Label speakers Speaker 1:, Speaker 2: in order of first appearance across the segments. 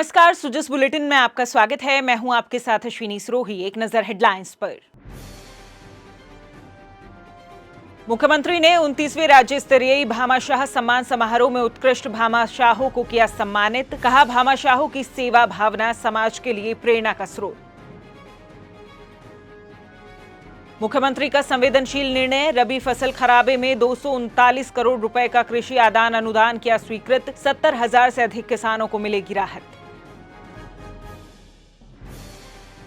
Speaker 1: नमस्कार, सुजस बुलेटिन में आपका स्वागत है। मैं हूं आपके साथ अश्विनी सरोही। एक नजर हेडलाइंस पर। मुख्यमंत्री ने 29वें राज्य स्तरीय भामाशाह सम्मान समारोह में उत्कृष्ट भामाशाहों को किया सम्मानित। कहा, भामाशाहों की सेवा भावना समाज के लिए प्रेरणा का स्रोत। मुख्यमंत्री का संवेदनशील निर्णय, रबी फसल खराबे में 239 करोड़ रुपए का कृषि आदान अनुदान किया स्वीकृत। 70,000 से अधिक किसानों को मिलेगी राहत।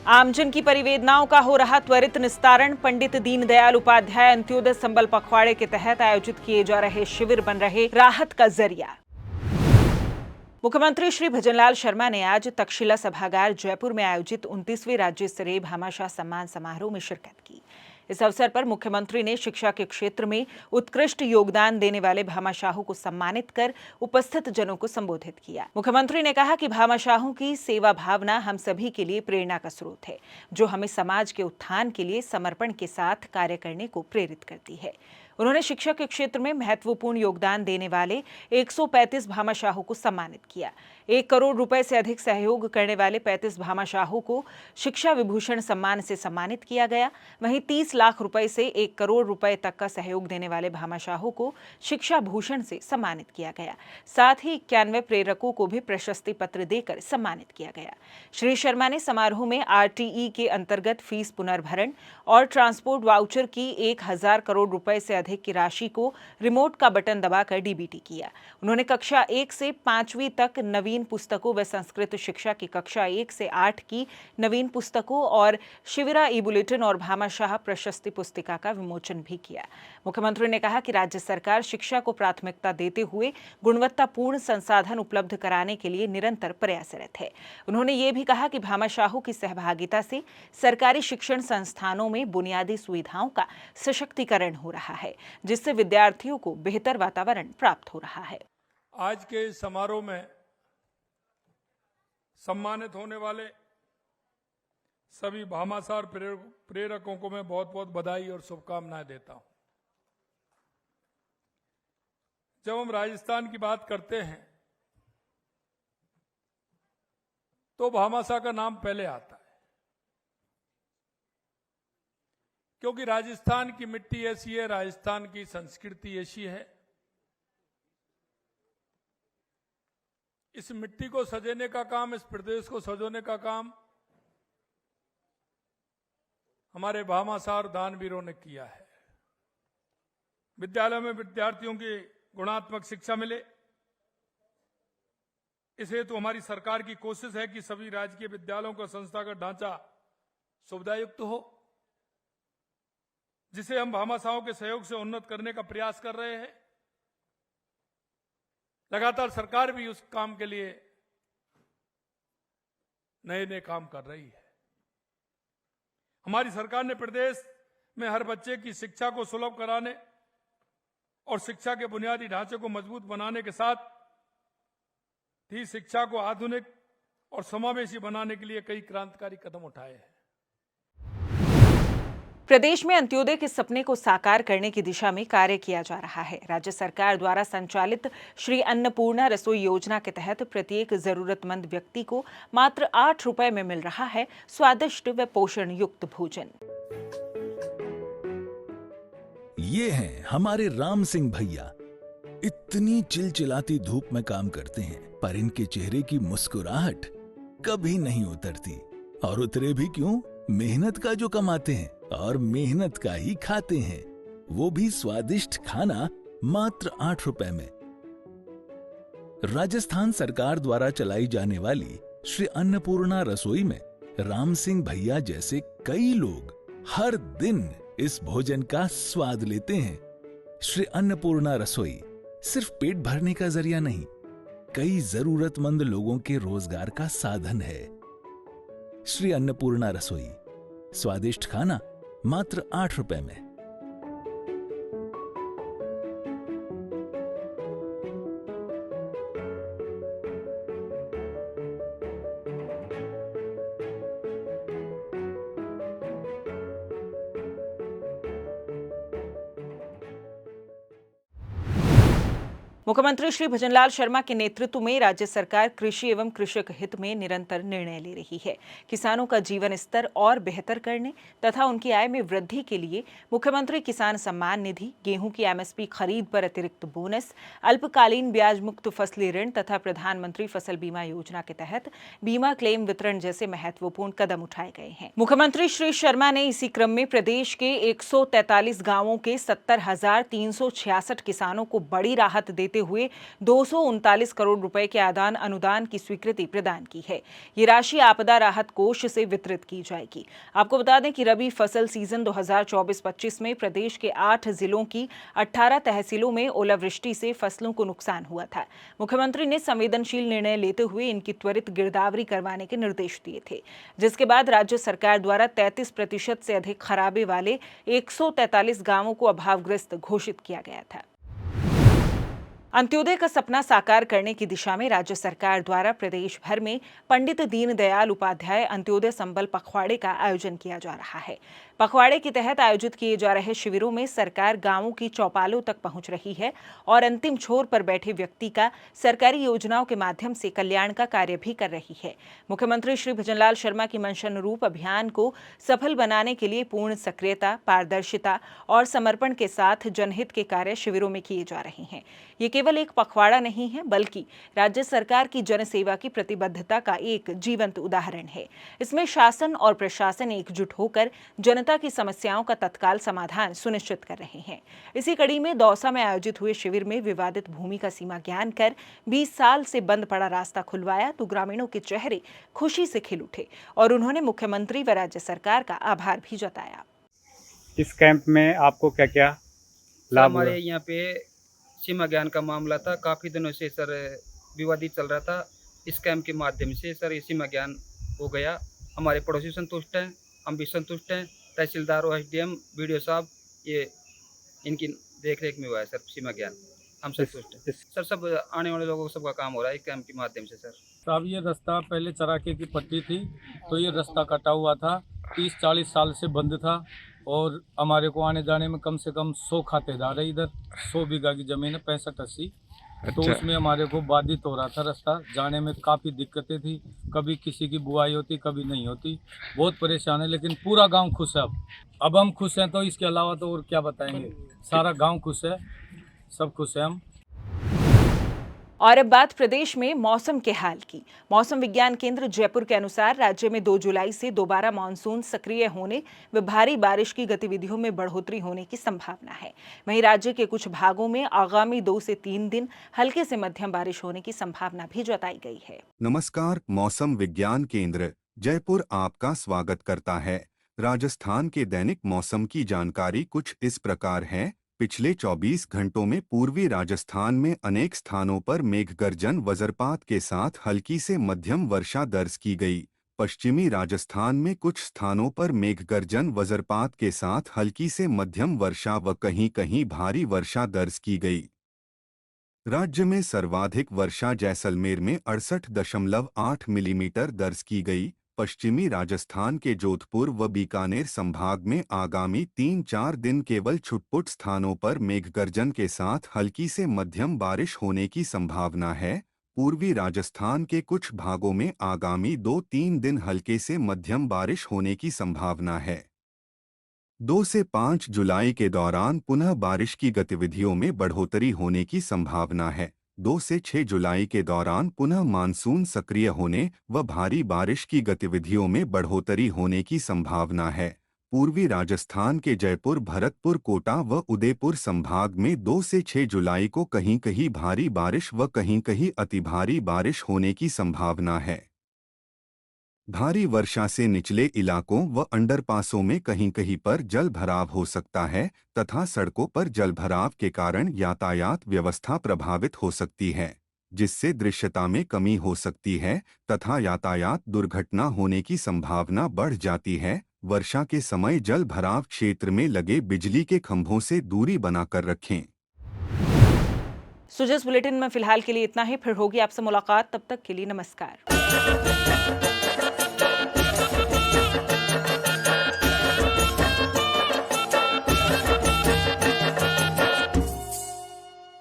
Speaker 1: आमजन की परिवेदनाओं का हो रहा त्वरित निस्तारण। पंडित दीनदयाल उपाध्याय अंत्योदय संबल पखवाड़े के तहत आयोजित किए जा रहे शिविर बन रहे राहत का जरिया। मुख्यमंत्री श्री भजनलाल शर्मा ने आज तक्षशिला सभागार जयपुर में आयोजित 29वें राज्य स्तरीय भामाशाह सम्मान समारोह में शिरकत की। इस अवसर पर मुख्यमंत्री ने शिक्षा के क्षेत्र में उत्कृष्ट योगदान देने वाले भामाशाहों को सम्मानित कर उपस्थित जनों को संबोधित किया। मुख्यमंत्री ने कहा कि भामाशाहों की सेवा भावना हम सभी के लिए प्रेरणा का स्रोत है, जो हमें समाज के उत्थान के लिए समर्पण के साथ कार्य करने को प्रेरित करती है। उन्होंने शिक्षा के क्षेत्र में महत्वपूर्ण योगदान देने वाले 135 भामाशाहों को सम्मानित किया। 1 करोड़ रुपए से अधिक सहयोग करने वाले 35 भामाशाहों को शिक्षा विभूषण सम्मान से सम्मानित किया गया। वहीं 30 लाख रुपए से 1 करोड़ रुपए तक का सहयोग देने वाले भामाशाहों को शिक्षा भूषण से सम्मानित किया गया। साथ ही 91 प्रेरकों को भी प्रशस्ति पत्र देकर सम्मानित किया गया। श्री शर्मा ने समारोह में RTE के अंतर्गत फीस पुनर्भरण और ट्रांसपोर्ट वाउचर की 1000 करोड़ रुपए से अधिक की राशि को रिमोट का बटन दबाकर DBT किया। उन्होंने कक्षा 1 से 5वीं तक नवीन पुस्तकों व संस्कृत शिक्षा की कक्षा 1 से 8 की नवीन पुस्तकों और शिविरा ई-बुलेटिन और भामाशाह प्रशस्ति पुस्तिका का विमोचन भी किया। मुख्यमंत्री ने कहा कि राज्य सरकार शिक्षा को प्राथमिकता देते हुए गुणवत्तापूर्ण संसाधन उपलब्ध कराने के लिए निरंतर प्रयासरत है। उन्होंने ये भी कहा कि भामाशाहों की सहभागिता से सरकारी शिक्षण संस्थानों में बुनियादी सुविधाओं का सशक्तिकरण हो रहा है, जिससे विद्यार्थियों को बेहतर वातावरण प्राप्त हो रहा है।
Speaker 2: आज के इस समारोह में सम्मानित होने वाले सभी भामाशाह और प्रेरकों को मैं बहुत बहुत बधाई और शुभकामनाएं देता हूं। जब हम राजस्थान की बात करते हैं तो भामाशाह का नाम पहले आता है, क्योंकि राजस्थान की मिट्टी ऐसी है, राजस्थान की संस्कृति ऐसी है। इस मिट्टी को सजेने का काम, इस प्रदेश को सजोने का काम हमारे भामाशाह और दानवीरों ने किया है। विद्यालयों में विद्यार्थियों की गुणात्मक शिक्षा मिले, इस हेतु हमारी सरकार की कोशिश है कि सभी राजकीय विद्यालयों का संस्थागत ढांचा सुविधायुक्त हो, जिसे हम भामाशाहों के सहयोग से उन्नत करने का प्रयास कर रहे हैं। लगातार सरकार भी उस काम के लिए नए नए काम कर रही है। हमारी सरकार ने प्रदेश में हर बच्चे की शिक्षा को सुलभ कराने और शिक्षा के बुनियादी ढांचे को मजबूत बनाने के साथ ही शिक्षा को आधुनिक और समावेशी बनाने के लिए कई क्रांतिकारी कदम उठाए हैं।
Speaker 1: प्रदेश में अंत्योदय के सपने को साकार करने की दिशा में कार्य किया जा रहा है। राज्य सरकार द्वारा संचालित श्री अन्नपूर्णा रसोई योजना के तहत प्रत्येक जरूरतमंद व्यक्ति को मात्र 8 रुपए में मिल रहा है स्वादिष्ट व पोषण युक्त भोजन।
Speaker 3: ये हैं हमारे राम सिंह भैया। इतनी चिलचिलाती धूप में काम करते हैं, पर इनके चेहरे की मुस्कुराहट कभी नहीं उतरती। और उतरे भी क्यों? मेहनत का जो कमाते हैं और मेहनत का ही खाते हैं, वो भी स्वादिष्ट खाना मात्र 8 रुपए में। राजस्थान सरकार द्वारा चलाई जाने वाली श्री अन्नपूर्णा रसोई में राम सिंह भैया जैसे कई लोग हर दिन इस भोजन का स्वाद लेते हैं। श्री अन्नपूर्णा रसोई सिर्फ पेट भरने का जरिया नहीं, कई जरूरतमंद लोगों के रोजगार का साधन है। श्री अन्नपूर्णा रसोई, स्वादिष्ट खाना मात्र 8 रुपए में।
Speaker 1: मुख्यमंत्री श्री भजनलाल शर्मा के नेतृत्व में राज्य सरकार कृषि एवं कृषक हित में निरंतर निर्णय ले रही है। किसानों का जीवन स्तर और बेहतर करने तथा उनकी आय में वृद्धि के लिए मुख्यमंत्री किसान सम्मान निधि, गेहूं की एमएसपी खरीद पर अतिरिक्त बोनस, अल्पकालीन ब्याज मुक्त फसली ऋण तथा प्रधानमंत्री फसल बीमा योजना के तहत बीमा क्लेम वितरण जैसे महत्वपूर्ण कदम उठाए गए हैं। मुख्यमंत्री श्री शर्मा ने इसी क्रम में प्रदेश के 143 गांवों के 70,366 किसानों को बड़ी राहत देते हुए 239 करोड़ रुपए के आदान अनुदान की स्वीकृति प्रदान की है। ये राशि आपदा राहत कोष से वितरित की जाएगी। आपको बता दें कि रबी फसल सीजन 2024-25 में प्रदेश के 8 जिलों की 18 तहसीलों में ओलावृष्टि से फसलों को नुकसान हुआ था। मुख्यमंत्री ने संवेदनशील निर्णय लेते हुए इनकी त्वरित गिरदावरी करवाने के निर्देश दिए थे, जिसके बाद राज्य सरकार द्वारा 33% से अधिक खराबे वाले 143 गांवों को अभावग्रस्त घोषित किया गया था। अंत्योदय का सपना साकार करने की दिशा में राज्य सरकार द्वारा प्रदेश भर में पंडित दीनदयाल उपाध्याय अंत्योदय संबल पखवाड़े का आयोजन किया जा रहा है। पखवाड़े के तहत आयोजित किए जा रहे शिविरों में सरकार गांवों की चौपालों तक पहुंच रही है और अंतिम छोर पर बैठे व्यक्ति का सरकारी योजनाओं के माध्यम से कल्याण का कार्य भी कर रही है। मुख्यमंत्री श्री भजनलाल शर्मा की मंशानुरूप अभियान को सफल बनाने के लिए पूर्ण सक्रियता, पारदर्शिता और समर्पण के साथ जनहित के कार्य शिविरों में किए जा रहे हैं। ये केवल एक पखवाड़ा नहीं है, बल्कि राज्य सरकार की जनसेवा की प्रतिबद्धता का एक जीवंत उदाहरण है। इसमें शासन और प्रशासन एकजुट होकर जनता की समस्याओं का तत्काल समाधान सुनिश्चित कर रहे हैं। इसी कड़ी में दौसा में आयोजित हुए शिविर में विवादित भूमि का सीमा ज्ञान कर 20 साल से बंद पड़ा रास्ता खुलवाया तो ग्रामीणों के चेहरे खुशी से खिल उठे और उन्होंने मुख्यमंत्री व राज्य सरकार का आभार भी जताया।
Speaker 4: इस कैंप में आपको क्या क्या लाभ हुआ?
Speaker 5: हमारे यहाँ पे सीमा ज्ञान का मामला था, काफ़ी दिनों से सर विवादित चल रहा था। इस कैंप के माध्यम से सर ये सीमा ज्ञान हो गया। हमारे पड़ोसी संतुष्ट हैं, हम भी संतुष्ट हैं। तहसीलदार और एसडीएम, बीडीओ साहब, ये इनकी देखरेख में हुआ है सर सीमा ज्ञान। हम संतुष्ट हैं सर। सब आने वाले लोगों को सबका काम हो रहा है इस कैंप के माध्यम से सर।
Speaker 6: साहब ये रास्ता पहले चराके की पट्टी थी, तो ये रास्ता कटा हुआ था, 30-40 साल से बंद था और हमारे को आने जाने में कम से कम 100 खातेदार है। इधर 100 बीघा की ज़मीन है, 65-80। तो उसमें हमारे को बाधित हो रहा था रास्ता, जाने में काफ़ी दिक्कतें थी। कभी किसी की बुआई होती, कभी नहीं होती, बहुत परेशान है। लेकिन पूरा गांव खुश है। अब हम खुश हैं, तो इसके अलावा तो और क्या बताएंगे। सारा गांव खुश है, सब खुश है हम।
Speaker 1: और अब बात प्रदेश में मौसम के हाल की। मौसम विज्ञान केंद्र जयपुर के अनुसार राज्य में 2 जुलाई से दोबारा मानसून सक्रिय होने व भारी बारिश की गतिविधियों में बढ़ोतरी होने की संभावना है। वहीं राज्य के कुछ भागों में आगामी 2 से 3 दिन हल्के से मध्यम बारिश होने की संभावना भी जताई गई है।
Speaker 7: नमस्कार, मौसम विज्ञान केंद्र जयपुर आपका स्वागत करता है। राजस्थान के दैनिक मौसम की जानकारी कुछ इस प्रकार है। पिछले 24 घंटों में पूर्वी राजस्थान में अनेक स्थानों पर मेघगर्जन वज्रपात के साथ हल्की से मध्यम वर्षा दर्ज की गई। पश्चिमी राजस्थान में कुछ स्थानों पर मेघगर्जन वज्रपात के साथ हल्की से मध्यम वर्षा व कहीं-कहीं भारी वर्षा दर्ज की गई। राज्य में सर्वाधिक वर्षा जैसलमेर में 68.8 मिलीमीटर दर्ज की गई। पश्चिमी राजस्थान के जोधपुर व बीकानेर संभाग में आगामी 3-4 दिन केवल छुटपुट स्थानों पर मेघगर्जन के साथ हल्की से मध्यम बारिश होने की संभावना है। पूर्वी राजस्थान के कुछ भागों में आगामी 2-3 दिन हल्के से मध्यम बारिश होने की संभावना है। 2 से 5 जुलाई के दौरान पुनः बारिश की गतिविधियों में बढ़ोतरी होने की संभावना है। 2 से 6 जुलाई के दौरान पुनः मानसून सक्रिय होने व भारी बारिश की गतिविधियों में बढ़ोतरी होने की संभावना है। पूर्वी राजस्थान के जयपुर, भरतपुर, कोटा व उदयपुर संभाग में 2 से 6 जुलाई को कहीं-कहीं भारी बारिश व कहीं-कहीं अतिभारी बारिश होने की संभावना है। भारी वर्षा से निचले इलाकों व अंडरपासों में कहीं-कहीं पर जल भराव हो सकता है तथा सड़कों पर जल भराव के कारण यातायात व्यवस्था प्रभावित हो सकती है, जिससे दृश्यता में कमी हो सकती है तथा यातायात दुर्घटना होने की संभावना बढ़ जाती है। वर्षा के समय जल भराव क्षेत्र में लगे बिजली के खंभों से दूरी बनाकर रखें।
Speaker 1: सुजस बुलेटिन में फिलहाल के लिए इतना ही। फिर होगी आपसे मुलाकात, तब तक के लिए नमस्कार।